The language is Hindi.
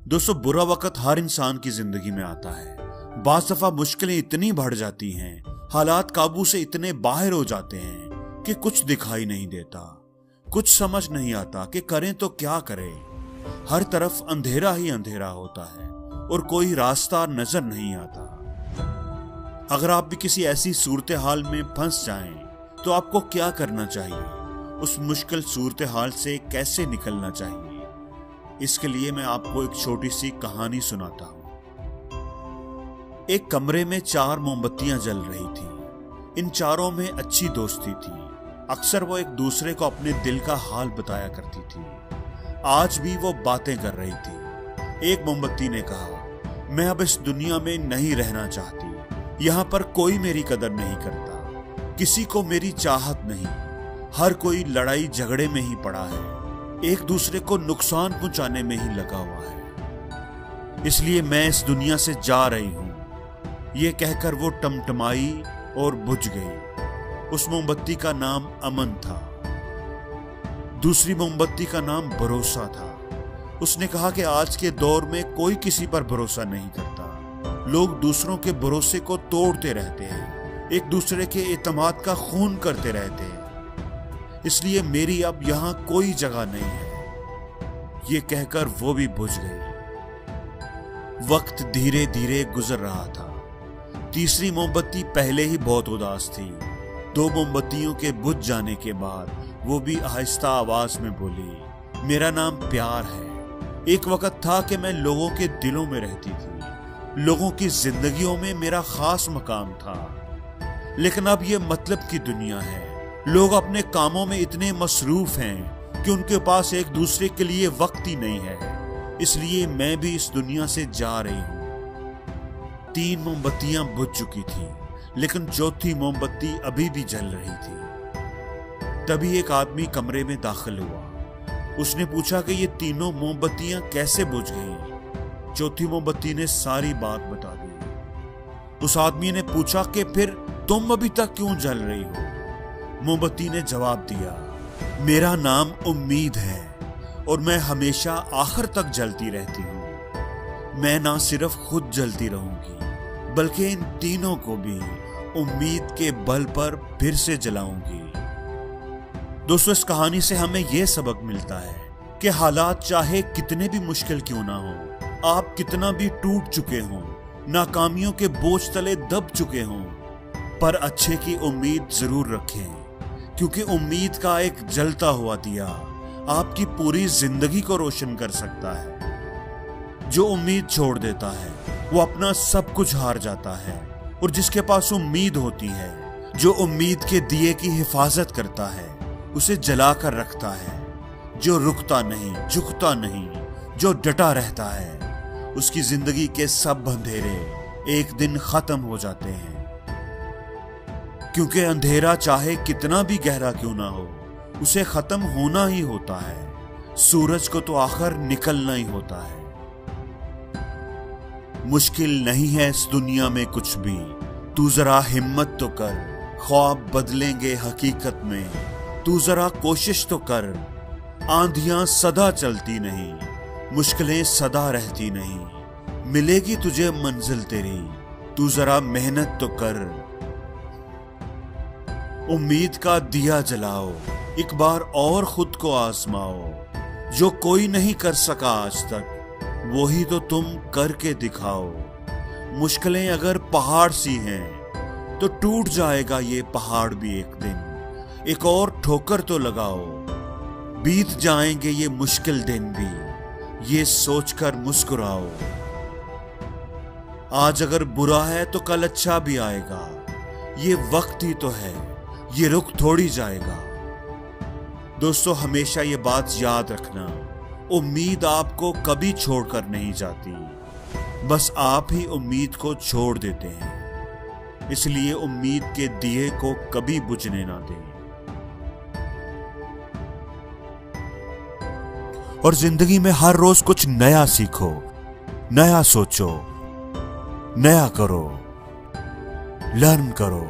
दोस्तों, बुरा वक्त हर इंसान की जिंदगी में आता है। बाज़ दफा मुश्किलें इतनी बढ़ जाती हैं, हालात काबू से इतने बाहर हो जाते हैं कि कुछ दिखाई नहीं देता, कुछ समझ नहीं आता कि करें तो क्या करें। हर तरफ अंधेरा ही अंधेरा होता है और कोई रास्ता नजर नहीं आता। अगर आप भी किसी ऐसी सूरत हाल में फंस जाएं, तो आपको क्या करना चाहिए? उस मुश्किल सूरत हाल से कैसे निकलना चाहिए? इसके लिए मैं आपको एक छोटी सी कहानी सुनाता हूं। एक कमरे में 4 मोमबत्तियां जल रही थी। इन चारों में अच्छी दोस्ती थी। अक्सर वो एक दूसरे को अपने दिल का हाल बताया करती थी। आज भी वो बातें कर रही थी। एक मोमबत्ती ने कहा, मैं अब इस दुनिया में नहीं रहना चाहती। यहाँ पर कोई मेरी कदर नहीं करता, किसी को मेरी चाहत नहीं। हर कोई लड़ाई झगड़े में ही पड़ा है, एक दूसरे को नुकसान पहुंचाने में ही लगा हुआ है। इसलिए मैं इस दुनिया से जा रही हूं। ये कहकर वो टमटमाई और बुझ गई। उस मोमबत्ती का नाम अमन था। दूसरी मोमबत्ती का नाम भरोसा था। उसने कहा कि आज के दौर में कोई किसी पर भरोसा नहीं करता। लोग दूसरों के भरोसे को तोड़ते रहते हैं, एक दूसरे के एतमाद का खून करते रहते हैं। इसलिए मेरी अब यहां कोई जगह नहीं है। ये कहकर वो भी बुझ गई। वक्त धीरे धीरे गुजर रहा था। तीसरी मोमबत्ती पहले ही बहुत उदास थी। 2 मोमबत्तियों के बुझ जाने के बाद वो भी आहिस्ता आवाज में बोली, मेरा नाम प्यार है। एक वक्त था कि मैं लोगों के दिलों में रहती थी, लोगों की जिंदगियों में मेरा खास मकाम था। लेकिन अब ये मतलब की दुनिया है। लोग अपने कामों में इतने मसरूफ हैं कि उनके पास एक दूसरे के लिए वक्त ही नहीं है। इसलिए मैं भी इस दुनिया से जा रही हूं। 3 मोमबत्तियां बुझ चुकी थी, लेकिन चौथी मोमबत्ती अभी भी जल रही थी। तभी एक आदमी कमरे में दाखिल हुआ। उसने पूछा कि ये तीनों मोमबत्तियां कैसे बुझ गई? चौथी मोमबत्ती ने सारी बात बता दी। उस आदमी ने पूछा कि फिर तुम अभी तक क्यों जल रही हो? मोमबत्ती ने जवाब दिया, मेरा नाम उम्मीद है और मैं हमेशा आखिर तक जलती रहती हूँ। मैं ना सिर्फ खुद जलती रहूंगी, बल्कि इन तीनों को भी उम्मीद के बल पर फिर से जलाऊंगी। दोस्तों, इस कहानी से हमें यह सबक मिलता है कि हालात चाहे कितने भी मुश्किल क्यों ना हो, आप कितना भी टूट चुके हों, नाकामियों के बोझ तले दब चुके हों, पर अच्छे की उम्मीद जरूर रखें, क्योंकि उम्मीद का एक जलता हुआ दिया आपकी पूरी जिंदगी को रोशन कर सकता है। जो उम्मीद छोड़ देता है वो अपना सब कुछ हार जाता है, और जिसके पास उम्मीद होती है, जो उम्मीद के दिए की हिफाजत करता है, उसे जला कर रखता है। जो रुकता नहीं, झुकता नहीं, जो डटा रहता है, उसकी जिंदगी के सब अंधेरे एक दिन खत्म हो जाते हैं। क्योंकि अंधेरा चाहे कितना भी गहरा क्यों ना हो, उसे खत्म होना ही होता है। सूरज को तो आखिर निकलना ही होता है। मुश्किल नहीं है इस दुनिया में कुछ भी, तू जरा हिम्मत तो कर, ख्वाब बदलेंगे हकीकत में, तू जरा कोशिश तो कर। आंधियां सदा चलती नहीं, मुश्किलें सदा रहती नहीं, मिलेगी तुझे मंजिल तेरी, तू जरा मेहनत तो कर। उम्मीद का दिया जलाओ, एक बार और खुद को आजमाओ। जो कोई नहीं कर सका आज तक, वही तो तुम करके दिखाओ। मुश्किलें अगर पहाड़ सी हैं, तो टूट जाएगा ये पहाड़ भी एक दिन। एक और ठोकर तो लगाओ, बीत जाएंगे ये मुश्किल दिन भी, ये सोचकर मुस्कुराओ। आज अगर बुरा है तो कल अच्छा भी आएगा। ये वक्त ही तो है, ये रुक थोड़ी जाएगा। दोस्तों, हमेशा ये बात याद रखना, उम्मीद आपको कभी छोड़कर नहीं जाती, बस आप ही उम्मीद को छोड़ देते हैं। इसलिए उम्मीद के दिए को कभी बुझने ना दें। और जिंदगी में हर रोज कुछ नया सीखो, नया सोचो, नया करो, लर्न करो।